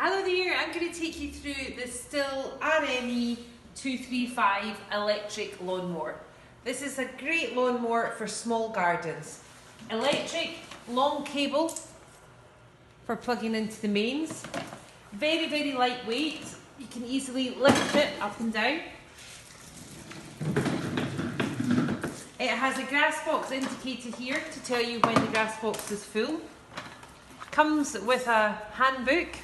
Hello there, I'm going to take you through the Stihl RME 235 electric lawnmower. This is a great lawnmower for small gardens. Electric, long cable for plugging into the mains. Very, very lightweight. You can easily lift it up and down. It has a grass box indicator here to tell you when the grass box is full. Comes with a handbook.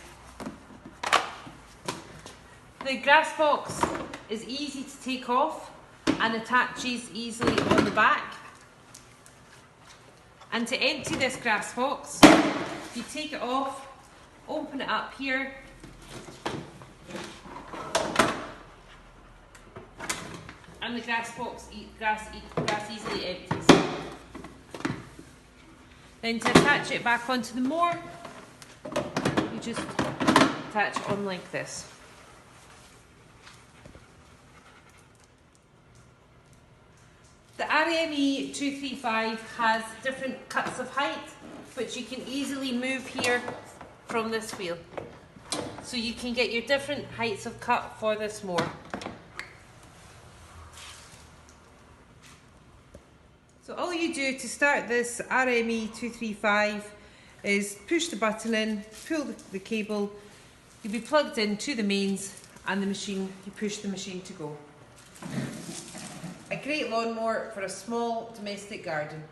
The grass box is easy to take off and attaches easily on the back. And to empty this grass box, you take it off, open it up here, and the grass easily empties. Then to attach it back onto the mower, you just attach on like this. The RME 235 has different cuts of height, which you can easily move here from this wheel. So you can get your different heights of cut for this mower. So all you do to start this RME 235 is push the button in, pull the cable, you'll be plugged into the mains and the machine, you push the machine to go. A great lawnmower for a small domestic garden.